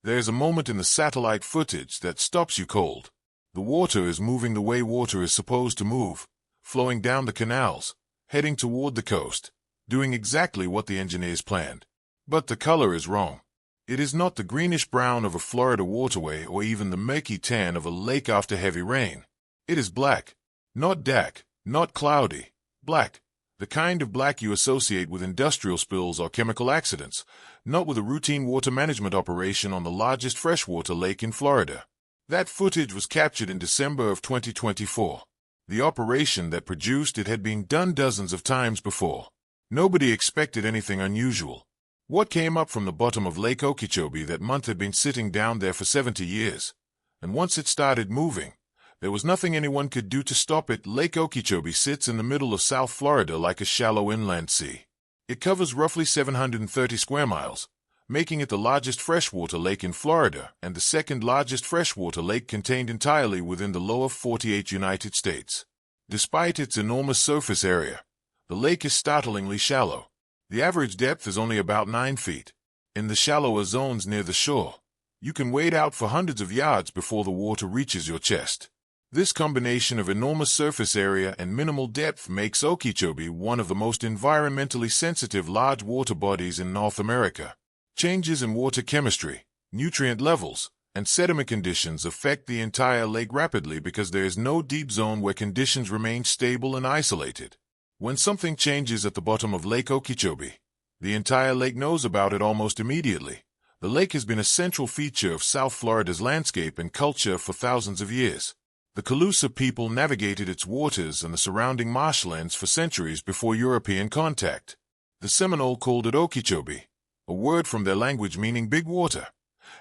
There's a moment in the satellite footage that stops you cold. The water is moving the way water is supposed to move, flowing down the canals, heading toward the coast, doing exactly what the engineers planned. But the color is wrong. It is not the greenish-brown of a Florida waterway or even the murky tan of a lake after heavy rain. It is black. Not dark, not cloudy. Black. The kind of black you associate with industrial spills or chemical accidents, not with a routine water management operation on the largest freshwater lake in Florida. That footage was captured in December of 2024. The operation that produced it had been done dozens of times before. Nobody expected anything unusual. What came up from the bottom of Lake Okeechobee that month had been sitting down there for 70 years. And once it started moving, there was nothing anyone could do to stop it. Lake Okeechobee sits in the middle of South Florida like a shallow inland sea. It covers roughly 730 square miles, making it the largest freshwater lake in Florida and the second largest freshwater lake contained entirely within the lower 48 United States. Despite its enormous surface area, the lake is startlingly shallow. The average depth is only about 9 feet. In the shallower zones near the shore, you can wade out for hundreds of yards before the water reaches your chest. This combination of enormous surface area and minimal depth makes Okeechobee one of the most environmentally sensitive large water bodies in North America. Changes in water chemistry, nutrient levels, and sediment conditions affect the entire lake rapidly because there is no deep zone where conditions remain stable and isolated. When something changes at the bottom of Lake Okeechobee, the entire lake knows about it almost immediately. The lake has been a central feature of South Florida's landscape and culture for thousands of years. The Calusa people navigated its waters and the surrounding marshlands for centuries before European contact. The Seminole called it Okeechobee, a word from their language meaning big water,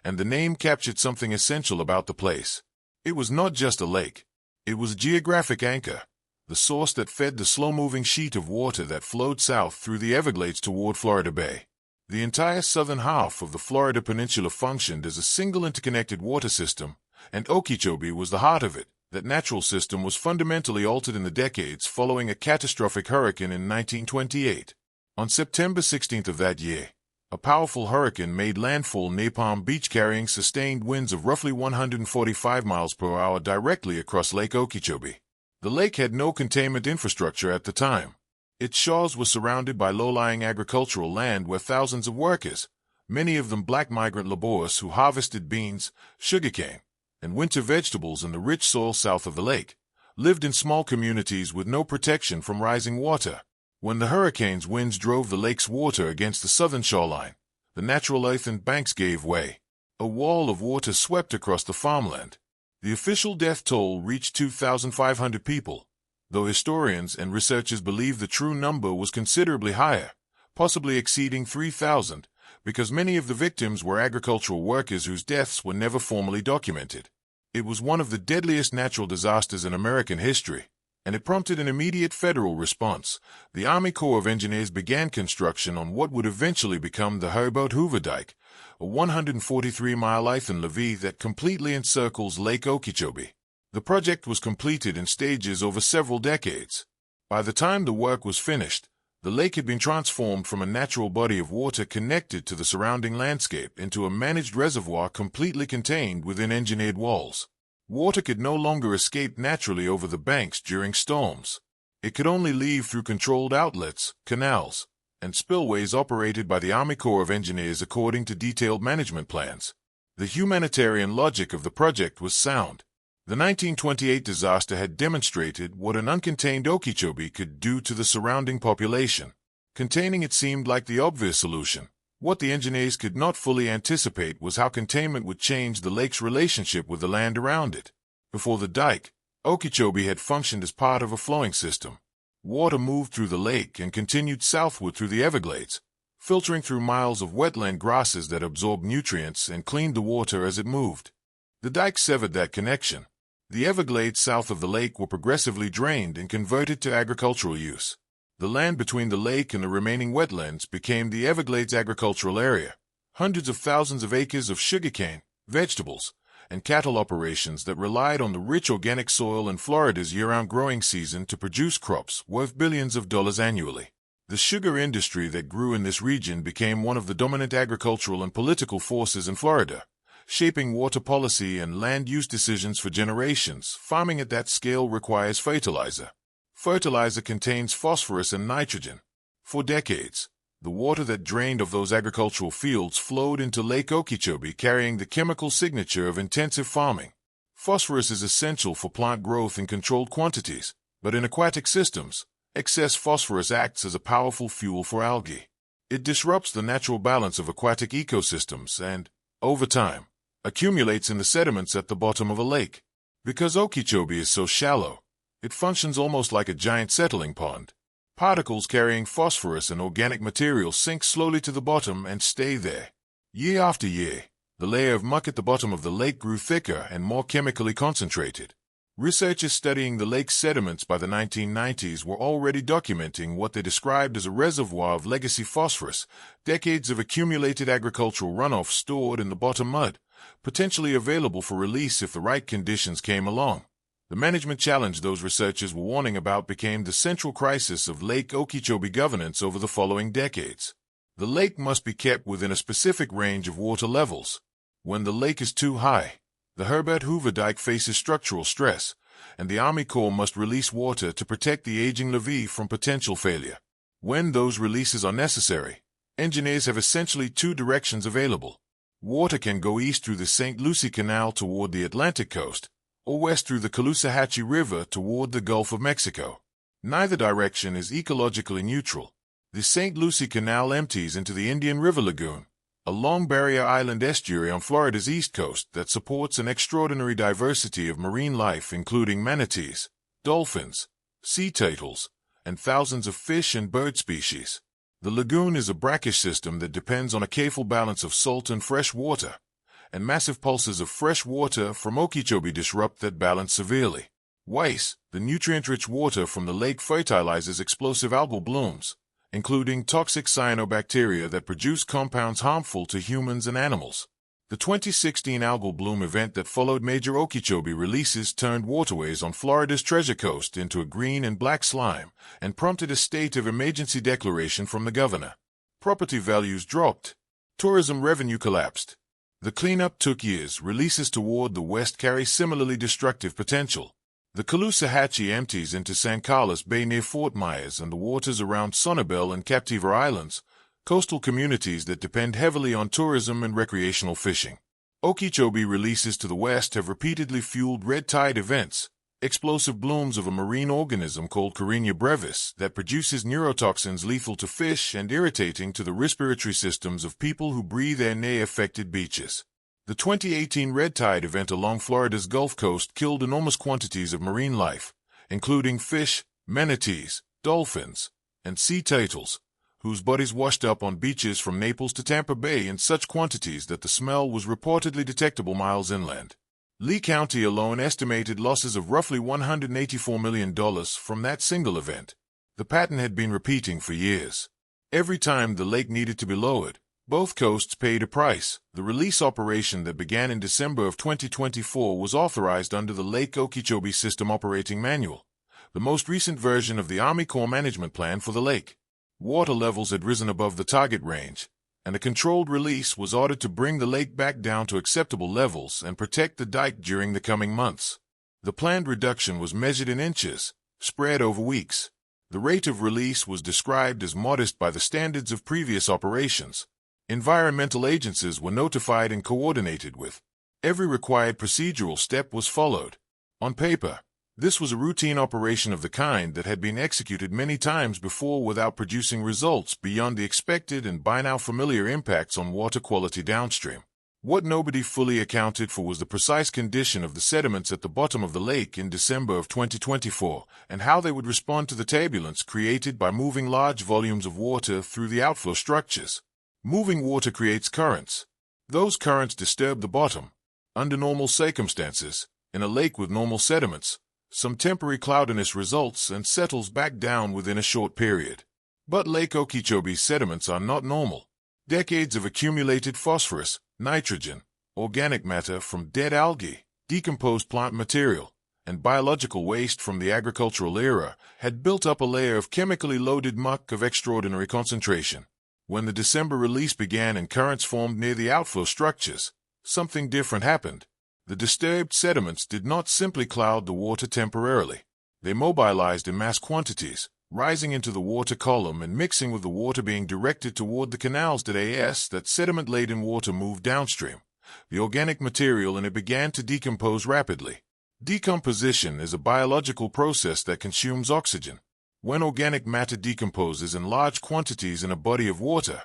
and the name captured something essential about the place. It was not just a lake. It was a geographic anchor, the source that fed the slow-moving sheet of water that flowed south through the Everglades toward Florida Bay. The entire southern half of the Florida Peninsula functioned as a single interconnected water system, and Okeechobee was the heart of it. That natural system was fundamentally altered in the decades following a catastrophic hurricane in 1928. On September 16th of that year, a powerful hurricane made landfall near Palm Beach carrying sustained winds of roughly 145 miles per hour directly across Lake Okeechobee. The lake had no containment infrastructure at the time. Its shores were surrounded by low-lying agricultural land where thousands of workers, many of them black migrant laborers who harvested beans, sugarcane, and winter vegetables in the rich soil south of the lake, lived in small communities with no protection from rising water. When the hurricane's winds drove the lake's water against the southern shoreline, the natural earthen banks gave way. A wall of water swept across the farmland. The official death toll reached 2,500 people, though historians and researchers believe the true number was considerably higher, possibly exceeding 3,000, because many of the victims were agricultural workers whose deaths were never formally documented. It was one of the deadliest natural disasters in American history, and it prompted an immediate federal response. The Army Corps of Engineers began construction on what would eventually become the Herbert Hoover Dike, a 143-mile earthen levee that completely encircles Lake Okeechobee. The project was completed in stages over several decades. By the time the work was finished, the lake had been transformed from a natural body of water connected to the surrounding landscape into a managed reservoir completely contained within engineered walls. Water could no longer escape naturally over the banks during storms. It could only leave through controlled outlets, canals, and spillways operated by the Army Corps of Engineers according to detailed management plans. The humanitarian logic of the project was sound. The 1928 disaster had demonstrated what an uncontained Okeechobee could do to the surrounding population. Containing it seemed like the obvious solution. What the engineers could not fully anticipate was how containment would change the lake's relationship with the land around it. Before the dike, Okeechobee had functioned as part of a flowing system. Water moved through the lake and continued southward through the Everglades, filtering through miles of wetland grasses that absorbed nutrients and cleaned the water as it moved. The dike severed that connection. The Everglades south of the lake were progressively drained and converted to agricultural use. The land between the lake and the remaining wetlands became the Everglades agricultural area. Hundreds of thousands of acres of sugarcane, vegetables, and cattle operations that relied on the rich organic soil in Florida's year-round growing season to produce crops worth billions of dollars annually. The sugar industry that grew in this region became one of the dominant agricultural and political forces in Florida, shaping water policy and land use decisions for generations. Farming at that scale requires fertilizer. Fertilizer contains phosphorus and nitrogen. For decades, the water that drained of those agricultural fields flowed into Lake Okeechobee, carrying the chemical signature of intensive farming. Phosphorus is essential for plant growth in controlled quantities, but in aquatic systems, excess phosphorus acts as a powerful fuel for algae. It disrupts the natural balance of aquatic ecosystems and, over time, accumulates in the sediments at the bottom of a lake. Because Okeechobee is so shallow, it functions almost like a giant settling pond. Particles carrying phosphorus and organic material sink slowly to the bottom and stay there. Year after year, the layer of muck at the bottom of the lake grew thicker and more chemically concentrated. Researchers studying the lake's sediments by the 1990s were already documenting what they described as a reservoir of legacy phosphorus, decades of accumulated agricultural runoff stored in the bottom mud, potentially available for release if the right conditions came along. The management challenge those researchers were warning about became the central crisis of Lake Okeechobee governance over the following decades. The lake must be kept within a specific range of water levels. When the lake is too high, the Herbert Hoover Dike faces structural stress, and the Army Corps must release water to protect the aging levee from potential failure. When those releases are necessary, engineers have essentially two directions available. Water can go east through the St. Lucie Canal toward the Atlantic coast, or west through the Caloosahatchee River toward the Gulf of Mexico. Neither direction is ecologically neutral. The St. Lucie Canal empties into the Indian River Lagoon, a long barrier island estuary on Florida's east coast that supports an extraordinary diversity of marine life including manatees, dolphins, sea turtles, and thousands of fish and bird species. The lagoon is a brackish system that depends on a careful balance of salt and fresh water, and massive pulses of fresh water from Okeechobee disrupt that balance severely. Waste, the nutrient-rich water from the lake fertilizes explosive algal blooms, including toxic cyanobacteria that produce compounds harmful to humans and animals. The 2016 algal bloom event that followed major Okeechobee releases turned waterways on Florida's Treasure Coast into a green and black slime and prompted a state of emergency declaration from the governor. Property values dropped. Tourism revenue collapsed. The cleanup took years. Releases toward the west carry similarly destructive potential. The Caloosahatchee empties into San Carlos Bay near Fort Myers and the waters around Sonnabel and Captiva Islands, coastal communities that depend heavily on tourism and recreational fishing. Okeechobee releases to the west have repeatedly fueled red tide events, explosive blooms of a marine organism called Carina brevis that produces neurotoxins lethal to fish and irritating to the respiratory systems of people who breathe air near affected beaches. The 2018 red tide event along Florida's Gulf Coast killed enormous quantities of marine life, including fish, manatees, dolphins, and sea turtles, whose bodies washed up on beaches from Naples to Tampa Bay in such quantities that the smell was reportedly detectable miles inland. Lee County alone estimated losses of roughly $184 million from that single event. The pattern had been repeating for years. Every time the lake needed to be lowered, both coasts paid a price. The release operation that began in December of 2024 was authorized under the Lake Okeechobee System Operating Manual, the most recent version of the Army Corps Management Plan for the lake. Water levels had risen above the target range, and a controlled release was ordered to bring the lake back down to acceptable levels and protect the dike during the coming months. The planned reduction was measured in inches, spread over weeks. The rate of release was described as modest by the standards of previous operations. Environmental agencies were notified and coordinated with. Every required procedural step was followed. On paper, this was a routine operation of the kind that had been executed many times before without producing results beyond the expected and by now familiar impacts on water quality downstream. What nobody fully accounted for was the precise condition of the sediments at the bottom of the lake in December of 2024 and how they would respond to the turbulence created by moving large volumes of water through the outflow structures. Moving water creates currents. Those currents disturb the bottom. Under normal circumstances, in a lake with normal sediments, some temporary cloudiness results and settles back down within a short period. But Lake Okeechobee's sediments are not normal. Decades of accumulated phosphorus, nitrogen, organic matter from dead algae, decomposed plant material, and biological waste from the agricultural era had built up a layer of chemically loaded muck of extraordinary concentration. When the December release began and currents formed near the outflow structures, something different happened. The disturbed sediments did not simply cloud the water temporarily. They mobilized in mass quantities, rising into the water column and mixing with the water being directed toward the canals. That sediment-laden water moved downstream. The organic material in it began to decompose rapidly. Decomposition is a biological process that consumes oxygen. When organic matter decomposes in large quantities in a body of water,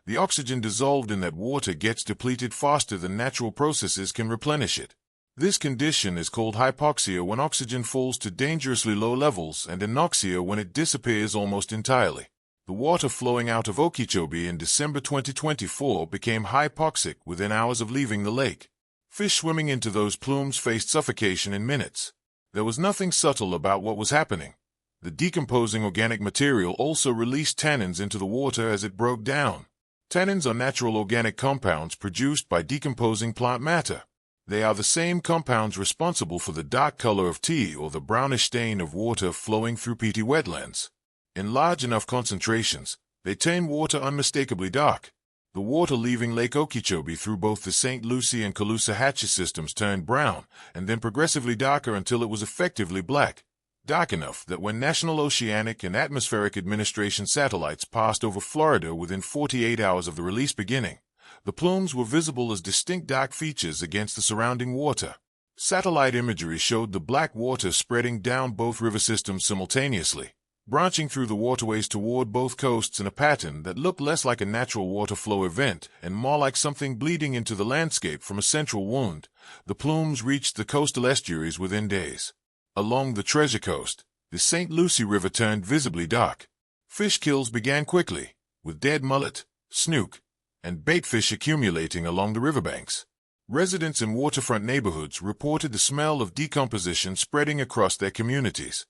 the oxygen dissolved in that water gets depleted faster than natural processes can replenish it. This condition is called hypoxia when oxygen falls to dangerously low levels, and anoxia when it disappears almost entirely. The water flowing out of Okeechobee in December 2024 became hypoxic within hours of leaving the lake. Fish swimming into those plumes faced suffocation in minutes. There was nothing subtle about what was happening. The decomposing organic material also released tannins into the water as it broke down. Tannins are natural organic compounds produced by decomposing plant matter. They are the same compounds responsible for the dark color of tea or the brownish stain of water flowing through peaty wetlands. In large enough concentrations, they turn water unmistakably dark. The water leaving Lake Okeechobee through both the St. Lucie and Caloosahatchee systems turned brown, and then progressively darker until it was effectively black. Dark enough that when National Oceanic and Atmospheric Administration satellites passed over Florida within 48 hours of the release beginning, the plumes were visible as distinct dark features against the surrounding water. Satellite imagery showed the black water spreading down both river systems simultaneously, branching through the waterways toward both coasts in a pattern that looked less like a natural water flow event and more like something bleeding into the landscape from a central wound. The plumes reached the coastal estuaries within days. Along the Treasure Coast, the St. Lucie River turned visibly dark. Fish kills began quickly, with dead mullet, snook, and baitfish accumulating along the riverbanks. Residents in waterfront neighborhoods reported the smell of decomposition spreading across their communities.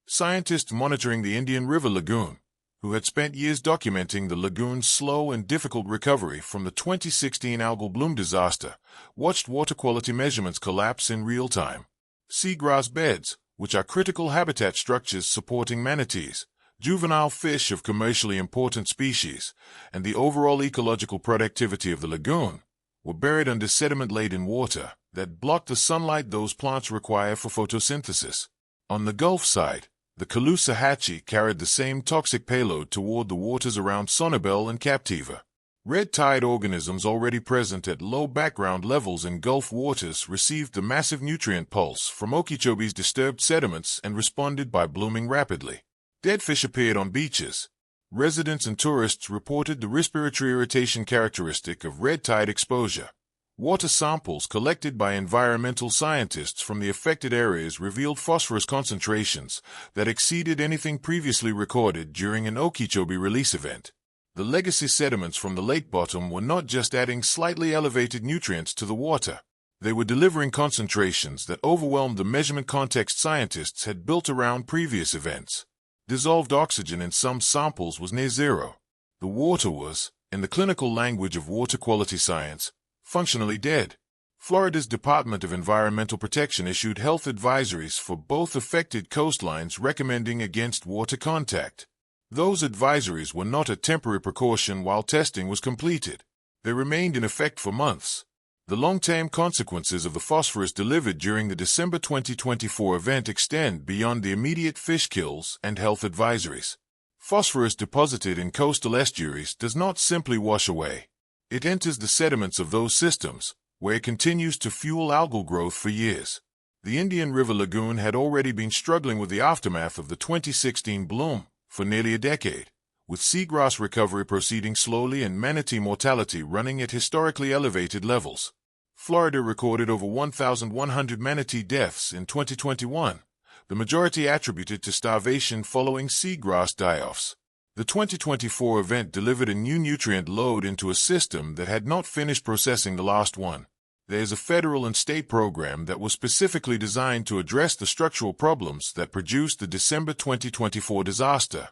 Scientists monitoring the Indian River Lagoon, who had spent years documenting the lagoon's slow and difficult recovery from the 2016 algal bloom disaster, watched water quality measurements collapse in real time. Seagrass beds, which are critical habitat structures supporting manatees, juvenile fish of commercially important species, and the overall ecological productivity of the lagoon, were buried under sediment-laden water that blocked the sunlight those plants require for photosynthesis. On the Gulf side, the Caloosahatchee carried the same toxic payload toward the waters around Sonobel and Captiva. Red tide organisms already present at low background levels in Gulf waters received the massive nutrient pulse from Okeechobee's disturbed sediments and responded by blooming rapidly. Dead fish appeared on beaches. Residents and tourists reported the respiratory irritation characteristic of red tide exposure. Water samples collected by environmental scientists from the affected areas revealed phosphorus concentrations that exceeded anything previously recorded during an Okeechobee release event. The legacy sediments from the lake bottom were not just adding slightly elevated nutrients to the water. They were delivering concentrations that overwhelmed the measurement context scientists had built around previous events. Dissolved oxygen in some samples was near zero. The water was, in the clinical language of water quality science, functionally dead. Florida's Department of Environmental Protection issued health advisories for both affected coastlines recommending against water contact. Those advisories were not a temporary precaution while testing was completed. They remained in effect for months. The long-term consequences of the phosphorus delivered during the December 2024 event extend beyond the immediate fish kills and health advisories. Phosphorus deposited in coastal estuaries does not simply wash away. It enters the sediments of those systems, where it continues to fuel algal growth for years. The Indian River Lagoon had already been struggling with the aftermath of the 2016 bloom for nearly a decade, with seagrass recovery proceeding slowly and manatee mortality running at historically elevated levels. Florida recorded over 1,100 manatee deaths in 2021, the majority attributed to starvation following seagrass die-offs. The 2024 event delivered a new nutrient load into a system that had not finished processing the last one. There is a federal and state program that was specifically designed to address the structural problems that produced the December 2024 disaster.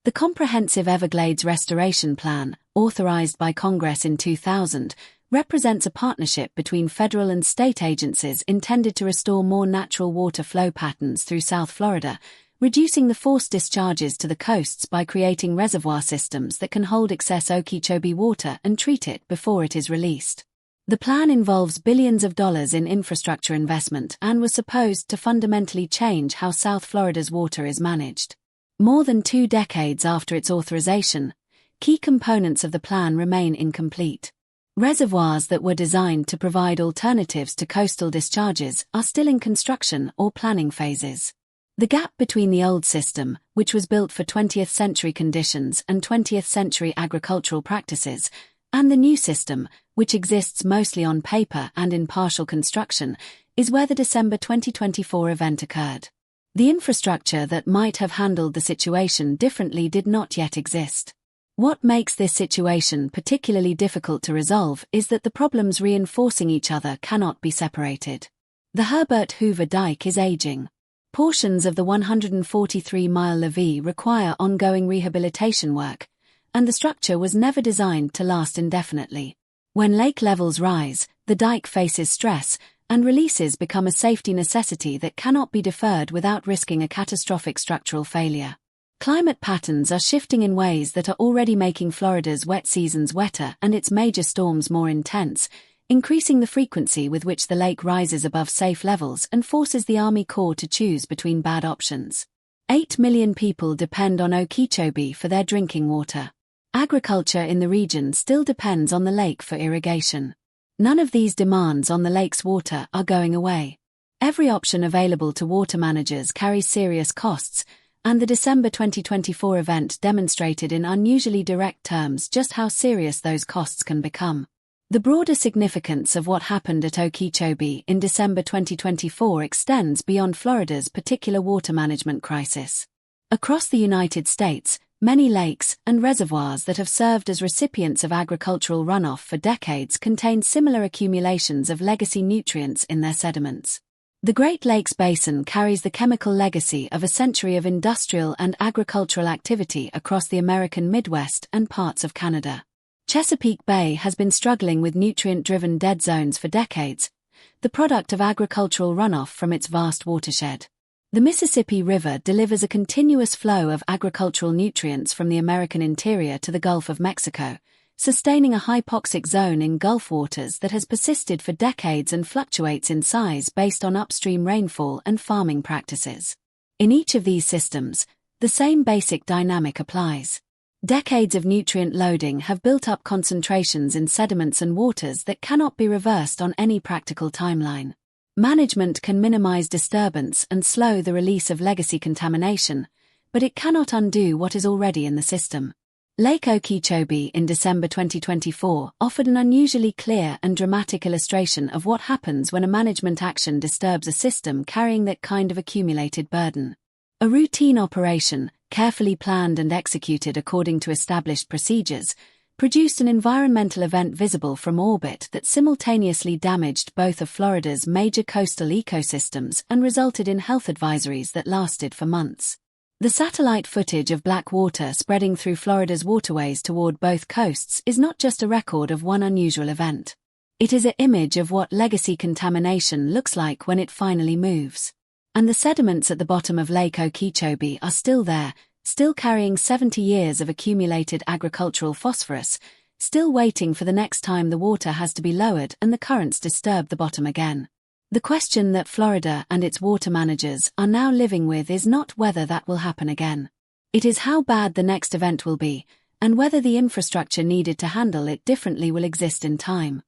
The Comprehensive Everglades Restoration Plan, authorized by Congress in 2000, represents a partnership between federal and state agencies intended to restore more natural water flow patterns through South Florida, reducing the forced discharges to the coasts by creating reservoir systems that can hold excess Okeechobee water and treat it before it is released. The plan involves billions of dollars in infrastructure investment and was supposed to fundamentally change how South Florida's water is managed. More than 2 decades after its authorization, key components of the plan remain incomplete. Reservoirs that were designed to provide alternatives to coastal discharges are still in construction or planning phases. The gap between the old system, which was built for 20th century conditions and 20th century agricultural practices, and the new system, which exists mostly on paper and in partial construction, is where the December 2024 event occurred. The infrastructure that might have handled the situation differently did not yet exist. What makes this situation particularly difficult to resolve is that the problems reinforcing each other cannot be separated. The Herbert Hoover Dike is aging. Portions of the 143-mile levee require ongoing rehabilitation work, and the structure was never designed to last indefinitely. When lake levels rise, the dike faces stress, and releases become a safety necessity that cannot be deferred without risking a catastrophic structural failure. Climate patterns are shifting in ways that are already making Florida's wet seasons wetter and its major storms more intense, increasing the frequency with which the lake rises above safe levels and forces the Army Corps to choose between bad options. 8 million people depend on Okeechobee for their drinking water. Agriculture in the region still depends on the lake for irrigation. None of these demands on the lake's water are going away. Every option available to water managers carries serious costs, and the December 2024 event demonstrated in unusually direct terms just how serious those costs can become. The broader significance of what happened at Okeechobee in December 2024 extends beyond Florida's particular water management crisis. Across the United States, many lakes and reservoirs that have served as recipients of agricultural runoff for decades contain similar accumulations of legacy nutrients in their sediments. The Great Lakes Basin carries the chemical legacy of a century of industrial and agricultural activity across the American Midwest and parts of Canada. Chesapeake Bay has been struggling with nutrient-driven dead zones for decades, the product of agricultural runoff from its vast watershed. The Mississippi River delivers a continuous flow of agricultural nutrients from the American interior to the Gulf of Mexico, sustaining a hypoxic zone in Gulf waters that has persisted for decades and fluctuates in size based on upstream rainfall and farming practices. In each of these systems, the same basic dynamic applies. Decades of nutrient loading have built up concentrations in sediments and waters that cannot be reversed on any practical timeline. Management can minimize disturbance and slow the release of legacy contamination, but it cannot undo what is already in the system. Lake Okeechobee in December 2024 offered an unusually clear and dramatic illustration of what happens when a management action disturbs a system carrying that kind of accumulated burden. A routine operation, carefully planned and executed according to established procedures, produced an environmental event visible from orbit that simultaneously damaged both of Florida's major coastal ecosystems and resulted in health advisories that lasted for months. The satellite footage of black water spreading through Florida's waterways toward both coasts is not just a record of one unusual event. It is an image of what legacy contamination looks like when it finally moves. And the sediments at the bottom of Lake Okeechobee are still there, still carrying 70 years of accumulated agricultural phosphorus, still waiting for the next time the water has to be lowered and the currents disturb the bottom again. The question that Florida and its water managers are now living with is not whether that will happen again. It is how bad the next event will be, and whether the infrastructure needed to handle it differently will exist in time.